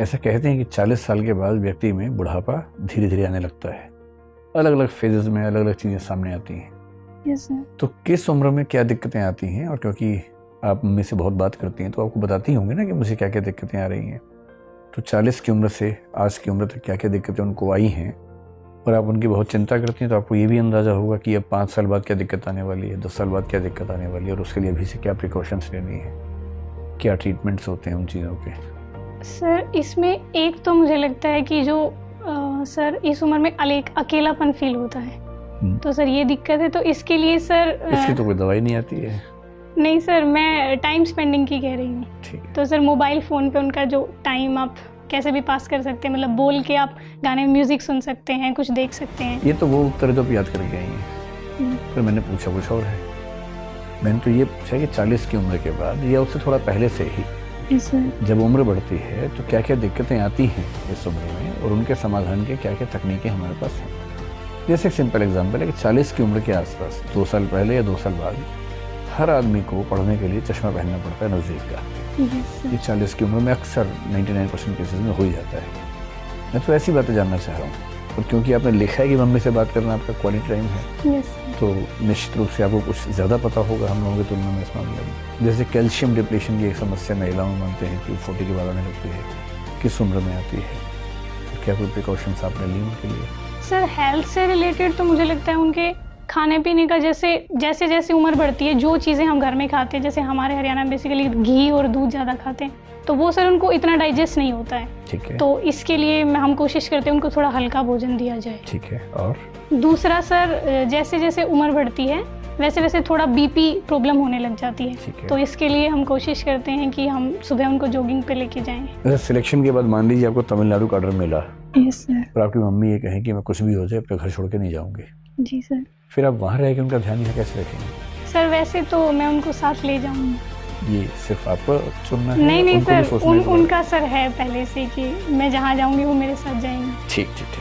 ऐसा कहते हैं कि 40 साल के बाद व्यक्ति में बुढ़ापा धीरे धीरे आने लगता है। अलग अलग फेजेस में अलग अलग चीज़ें सामने आती हैं। Yes sir. तो किस उम्र में क्या दिक्कतें आती हैं? और क्योंकि आप मम्मी से बहुत बात करती हैं तो आपको बताती होंगी ना कि मुझे क्या क्या दिक्कतें आ रही हैं। तो 40 की उम्र से आज की उम्र तक क्या क्या दिक्कतें उनको आई हैं और आप उनकी बहुत चिंता करती हैं, तो आपको ये भी अंदाज़ा होगा कि अब 5 साल बाद क्या दिक्कत आने वाली है, 10 साल बाद क्या दिक्कत आने वाली है, और उसके लिए अभी से क्या प्रिकॉशंस लेनी है, क्या ट्रीटमेंट्स होते हैं उन चीज़ों के। सर इसमें एक तो मुझे लगता है कि जो सर इस उम्र में अकेलापन फील होता है, तो सर ये दिक्कत है। तो इसके लिए सर इसकी तो कोई दवाई नहीं आती है। नहीं सर, मैं टाइम स्पेंडिंग की कह रही हूँ। ठीक है। तो सर मोबाइल फ़ोन पे उनका जो टाइम आप कैसे भी पास कर सकते हैं, मतलब बोल के आप गाने में म्यूज़िक सुन सकते हैं, कुछ देख सकते हैं। ये तो वो उत्तर जो आप याद करके आई हैं। फिर मैंने पूछा कुछ और है। मैंने तो ये पूछा कि 40 की उम्र के बाद या उससे थोड़ा पहले से ही जब उम्र बढ़ती है तो क्या क्या दिक्कतें आती हैं इस उम्र में, और उनके समाधान के क्या क्या तकनीकें हमारे पास हैं। जैसे एक सिंपल एग्जांपल है कि 40 की उम्र के आसपास 2 साल पहले या 2 साल बाद हर आदमी को पढ़ने के लिए चश्मा पहनना पड़ता है नज़दीक का। ये 40 की उम्र में अक्सर 99% केसेस में हो ही जाता है। मैं तो ऐसी बातें जानना चाह रहा हूँ, और क्योंकि आपने लिखा है कि मम्मी से बात करना आपका क्वालिटी टाइम है, तो निश्चित रूप से आपको कुछ ज़्यादा पता होगा हम लोगों की तुलना में इस मामले में। जैसे कैल्शियम डिप्लीशन की एक समस्या महिलाओं में मानते हैं कि 40 के बाद आने लगती है, किस उम्र में आती है, तो क्या कोई प्रिकॉशंस आपने ली उनके लिए? सर हेल्थ से रिलेटेड तो मुझे लगता है उनके खाने पीने का, जैसे जैसे उम्र बढ़ती है जो चीज़ें हम घर में खाते हैं, जैसे हमारे हरियाणा में बेसिकली घी और दूध ज़्यादा खाते हैं, तो वो सर उनको इतना डाइजेस्ट नहीं होता है। ठीक है। तो इसके लिए हम कोशिश करते हैं उनको थोड़ा हल्का भोजन दिया जाए। ठीक है। और दूसरा सर, जैसे जैसे उम्र बढ़ती है वैसे वैसे थोड़ा बीपी प्रॉब्लम होने लग जाती है, तो इसके लिए हम कोशिश करते हैं कि हम सुबह उनको जॉगिंग पे लेके जाएं। सिलेक्शन के बाद मान लीजिए आपको तमिलनाडु का ऑर्डर मिला। Yes sir. और आपकी मम्मी ये कहें कि मैं कुछ भी हो जाए अपने घर छोड़ के नहीं जाऊंगी। जी सर। फिर आप वहाँ रह के उनका ध्यान यहाँ कैसे रखेंगे? सर वैसे तो मैं उनको साथ ले जाऊंगी। ये सिर्फ आपको चुनना है? नहीं उनको भी सर, सोचना है? उनका सर है पहले से कि मैं जहाँ जाऊंगी वो मेरे साथ जाएंगे। ठीक ठीक ठीक।